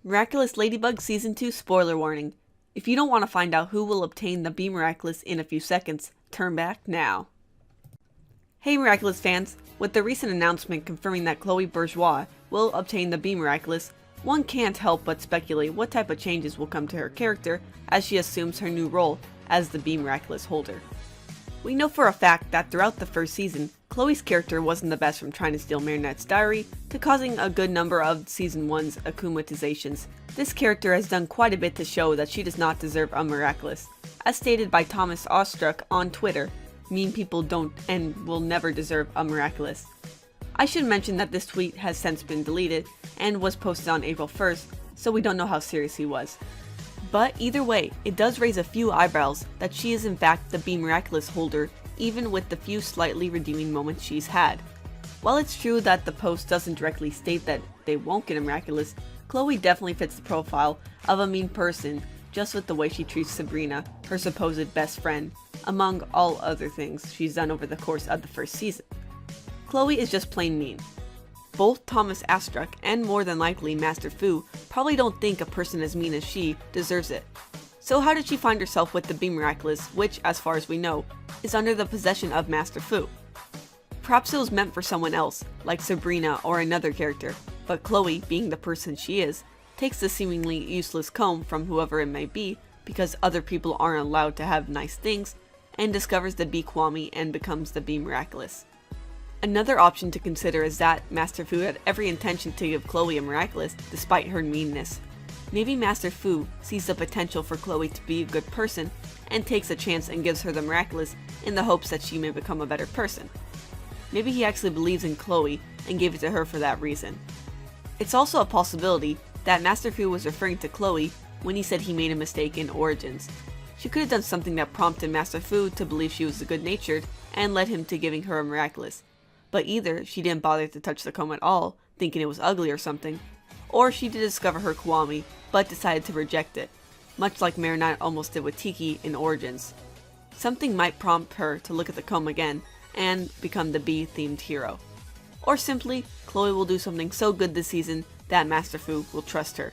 Miraculous Ladybug Season 2 spoiler warning. If you don't want to find out who will obtain the Bee Miraculous in a few seconds, turn back now. Hey Miraculous fans, with the recent announcement confirming that Chloe Bourgeois will obtain the Bee Miraculous, one can't help but speculate what type of changes will come to her character as she assumes her new role as the Bee Miraculous Holder. We know for a fact that throughout the first season, Chloe's character wasn't the best, from trying to steal Marinette's diary to causing a good number of Season 1's akumatizations. This character has done quite a bit to show that she does not deserve a Miraculous. As stated by Thomas Ostruck on Twitter, mean people don't and will never deserve a Miraculous. I should mention that this tweet has since been deleted and was posted on April 1st, so we don't know how serious he was. But either way, it does raise a few eyebrows that she is in fact the Bee Miraculous Holder, even with the few slightly redeeming moments she's had. While it's true that the post doesn't directly state that they won't get a Miraculous, Chloe definitely fits the profile of a mean person just with the way she treats Sabrina, her supposed best friend, among all other things she's done over the course of the first season. Chloe is just plain mean. Both Thomas Astruck and more than likely Master Fu probably don't think a person as mean as she deserves it. So how did she find herself with the Bee Miraculous, which, as far as we know, is under the possession of Master Fu? Perhaps it was meant for someone else, like Sabrina or another character, but Chloe, being the person she is, takes the seemingly useless comb from whoever it may be because other people aren't allowed to have nice things, and discovers the Bee Kwami and becomes the Bee Miraculous. Another option to consider is that Master Fu had every intention to give Chloe a Miraculous despite her meanness. Maybe Master Fu sees the potential for Chloe to be a good person and takes a chance and gives her the Miraculous in the hopes that she may become a better person. Maybe he actually believes in Chloe and gave it to her for that reason. It's also a possibility that Master Fu was referring to Chloe when he said he made a mistake in Origins. She could have done something that prompted Master Fu to believe she was good-natured and led him to giving her a Miraculous. But either she didn't bother to touch the comb at all, thinking it was ugly or something, or she did discover her Kwami, but decided to reject it, much like Marinette almost did with Tiki in Origins. Something might prompt her to look at the comb again and become the bee-themed hero. Or simply, Chloe will do something so good this season that Master Fu will trust her.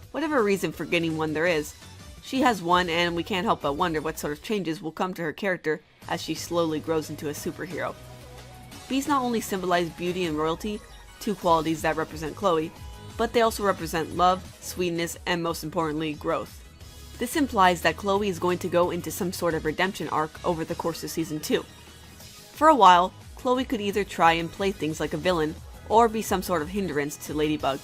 Whatever reason for getting one there is, she has one, and we can't help but wonder what sort of changes will come to her character as she slowly grows into a superhero. Bees not only symbolize beauty and royalty, two qualities that represent Chloe, but they also represent love, sweetness, and most importantly, growth. This implies that Chloe is going to go into some sort of redemption arc over the course of Season 2. For a while, Chloe could either try and play things like a villain, or be some sort of hindrance to Ladybug.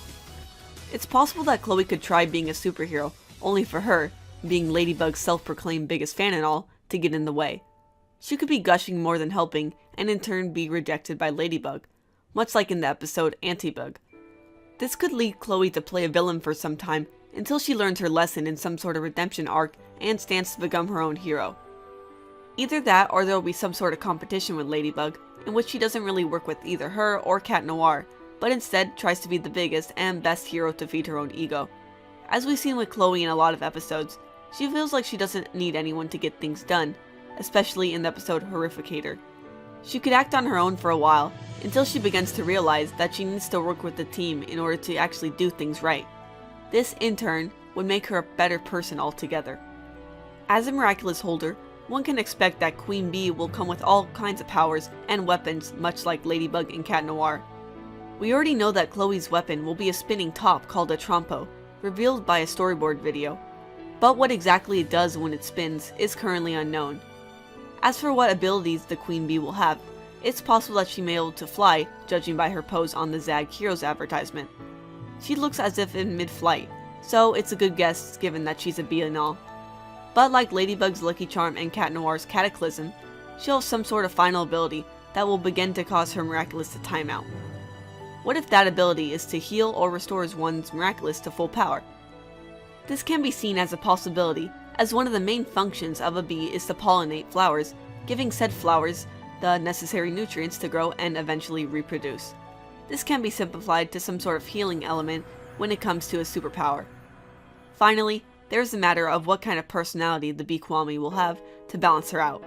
It's possible that Chloe could try being a superhero, only for her, being Ladybug's self-proclaimed biggest fan and all, to get in the way. She could be gushing more than helping, and in turn be rejected by Ladybug, much like in the episode Antibug. This could lead Chloe to play a villain for some time until she learns her lesson in some sort of redemption arc and stands to become her own hero. Either that, or there will be some sort of competition with Ladybug, in which she doesn't really work with either her or Cat Noir, but instead tries to be the biggest and best hero to feed her own ego. As we've seen with Chloe in a lot of episodes, she feels like she doesn't need anyone to get things done, especially in the episode Horrificator. She could act on her own for a while, until she begins to realize that she needs to work with the team in order to actually do things right. This, in turn, would make her a better person altogether. As a Miraculous Holder, one can expect that Queen Bee will come with all kinds of powers and weapons, much like Ladybug and Cat Noir. We already know that Chloe's weapon will be a spinning top called a trompo, revealed by a storyboard video. But what exactly it does when it spins is currently unknown. As for what abilities the Queen Bee will have, it's possible that she may be able to fly, judging by her pose on the Zag Heroes advertisement. She looks as if in mid-flight, so it's a good guess given that she's a bee and all. But like Ladybug's Lucky Charm and Cat Noir's Cataclysm, she'll have some sort of final ability that will begin to cause her Miraculous to time out. What if that ability is to heal or restores one's Miraculous to full power? This can be seen as a possibility, as one of the main functions of a bee is to pollinate flowers, giving said flowers the necessary nutrients to grow and eventually reproduce. This can be simplified to some sort of healing element when it comes to a superpower. Finally, there's the matter of what kind of personality the Bee Kwami will have to balance her out.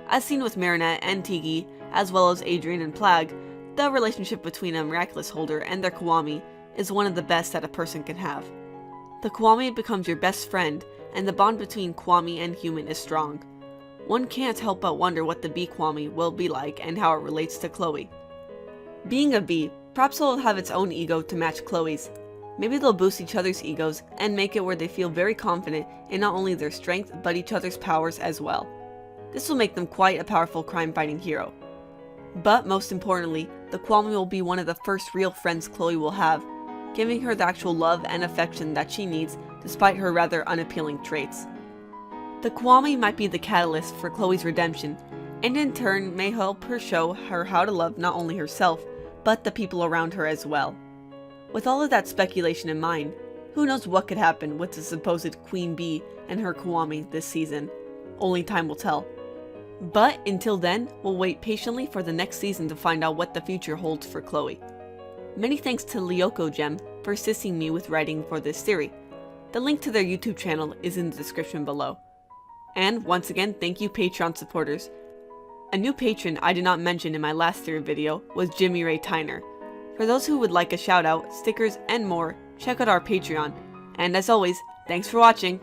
As seen with Marinette and Tiki, as well as Adrian and Plague, the relationship between a Miraculous Holder and their Kwami is one of the best that a person can have. The Kwame becomes your best friend, and the bond between Kwame and human is strong. One can't help but wonder what the bee Kwame will be like and how it relates to Chloe. Being a bee, perhaps it'll have its own ego to match Chloe's. Maybe they'll boost each other's egos and make it where they feel very confident in not only their strength but each other's powers as well. This will make them quite a powerful crime-fighting hero. But most importantly, the Kwame will be one of the first real friends Chloe will have, giving her the actual love and affection that she needs despite her rather unappealing traits. The Kwame might be the catalyst for Chloe's redemption, and in turn may help her show her how to love not only herself, but the people around her as well. With all of that speculation in mind, who knows what could happen with the supposed Queen Bee and her Kwame this season? Only time will tell. But until then, we'll wait patiently for the next season to find out what the future holds for Chloe. Many thanks to Lyoko Gem for assisting me with writing for this theory. The link to their YouTube channel is in the description below. And once again, thank you Patreon supporters. A new patron I did not mention in my last theory video was Jimmy Ray Tyner. For those who would like a shout out, stickers, and more, check out our Patreon. And as always, thanks for watching!